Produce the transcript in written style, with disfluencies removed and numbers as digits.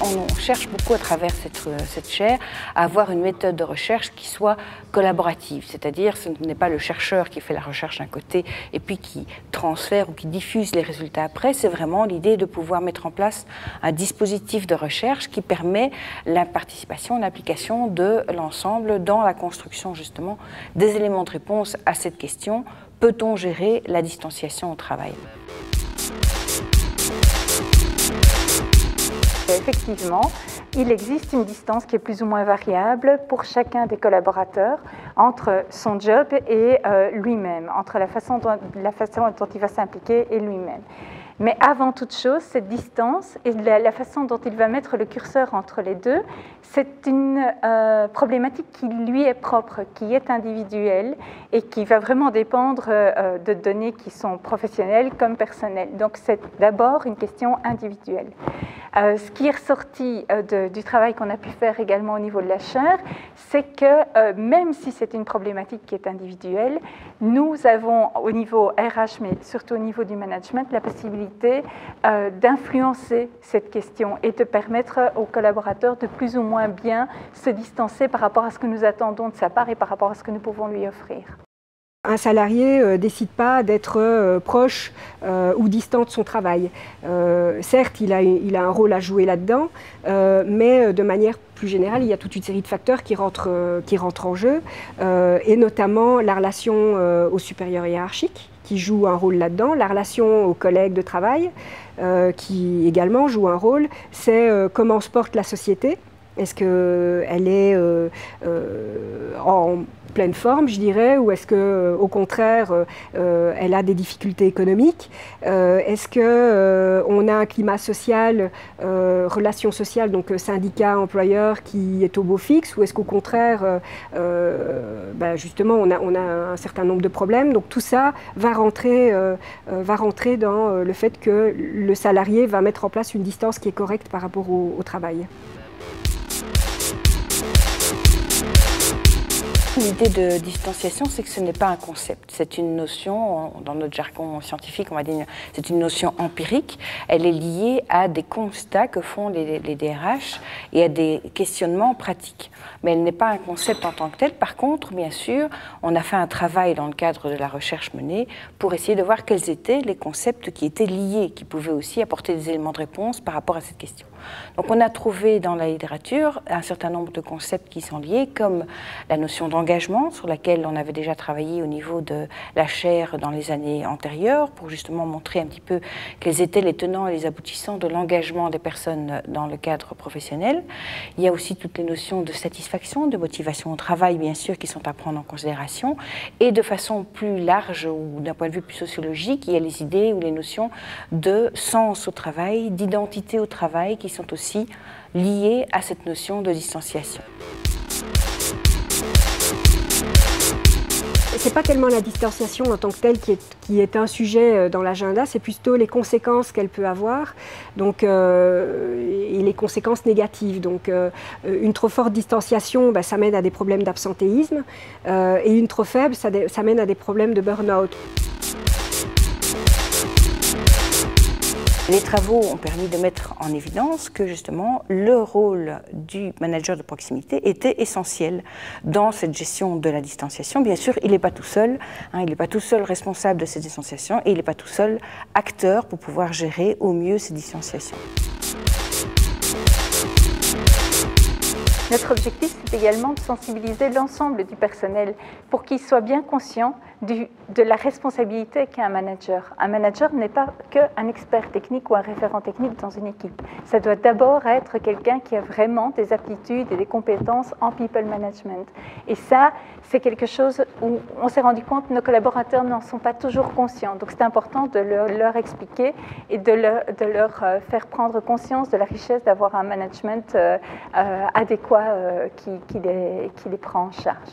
On cherche beaucoup à travers cette chaire à avoir une méthode de recherche qui soit collaborative, c'est-à-dire ce n'est pas le chercheur qui fait la recherche d'un côté et puis qui transfère ou qui diffuse les résultats après, c'est vraiment l'idée de pouvoir mettre en place un dispositif de recherche qui permet la participation, l'application de l'ensemble dans la construction justement des éléments de réponse à cette question: peut-on gérer la distanciation au travail ? Effectivement, il existe une distance qui est plus ou moins variable pour chacun des collaborateurs entre son job et lui-même, entre la façon dont il va s'impliquer et lui-même. Mais avant toute chose, cette distance et la façon dont il va mettre le curseur entre les deux, c'est une problématique qui lui est propre, qui est individuelle et qui va vraiment dépendre de données qui sont professionnelles comme personnelles. Donc c'est d'abord une question individuelle. Ce qui est ressorti du travail qu'on a pu faire également au niveau de la chaire, c'est que même si c'est une problématique qui est individuelle, nous avons au niveau RH, mais surtout au niveau du management, la possibilité d'influencer cette question et de permettre aux collaborateurs de plus ou moins bien se distancer par rapport à ce que nous attendons de sa part et par rapport à ce que nous pouvons lui offrir. Un salarié ne décide pas d'être proche ou distant de son travail. Certes, il a un rôle à jouer là-dedans, mais de manière plus générale, il y a toute une série de facteurs qui rentrent en jeu, et notamment la relation au supérieur hiérarchique, qui joue un rôle là-dedans, la relation aux collègues de travail, qui également joue un rôle, c'est comment se porte la société. Est-ce qu'elle est en pleine forme, je dirais, ou est-ce qu'au contraire, elle a des difficultés économiques? Est-ce qu'on a un climat social, relations sociales, donc syndicat-employeur qui est au beau fixe, ou est-ce qu'au contraire, justement, on a un certain nombre de problèmes? Donc tout ça va rentrer dans le fait que le salarié va mettre en place une distance qui est correcte par rapport au travail. L'idée de distanciation, c'est que ce n'est pas un concept, c'est une notion, dans notre jargon scientifique, on va dire, c'est une notion empirique. Elle est liée à des constats que font les DRH et à des questionnements pratiques. Mais elle n'est pas un concept en tant que tel. Par contre, bien sûr, on a fait un travail dans le cadre de la recherche menée pour essayer de voir quels étaient les concepts qui étaient liés, qui pouvaient aussi apporter des éléments de réponse par rapport à cette question. Donc on a trouvé dans la littérature un certain nombre de concepts qui sont liés, comme la notion d'engagement, sur laquelle on avait déjà travaillé au niveau de la chaire dans les années antérieures, pour justement montrer un petit peu quels étaient les tenants et les aboutissants de l'engagement des personnes dans le cadre professionnel. Il y a aussi toutes les notions de satisfaction, de motivation au travail, bien sûr, qui sont à prendre en considération. Et de façon plus large, ou d'un point de vue plus sociologique, il y a les idées ou les notions de sens au travail, d'identité au travail, qui sont aussi liées à cette notion de distanciation. Ce n'est pas tellement la distanciation en tant que telle qui est un sujet dans l'agenda, c'est plutôt les conséquences qu'elle peut avoir, donc, et les conséquences négatives. Donc, une trop forte distanciation, ça mène à des problèmes d'absentéisme, et une trop faible, ça mène à des problèmes de burn-out. Les travaux ont permis de mettre en évidence que justement le rôle du manager de proximité était essentiel dans cette gestion de la distanciation. Bien sûr, il n'est pas tout seul, il n'est pas tout seul responsable de cette distanciation et il n'est pas tout seul acteur pour pouvoir gérer au mieux ces distanciations. Notre objectif, c'est également de sensibiliser l'ensemble du personnel pour qu'il soit bien conscient de la responsabilité qu'a un manager. Un manager n'est pas qu'un expert technique ou un référent technique dans une équipe. Ça doit d'abord être quelqu'un qui a vraiment des aptitudes et des compétences en people management. Et ça, c'est quelque chose où on s'est rendu compte que nos collaborateurs n'en sont pas toujours conscients. Donc c'est important de leur expliquer et de leur faire prendre conscience de la richesse d'avoir un management adéquat qui les prend en charge.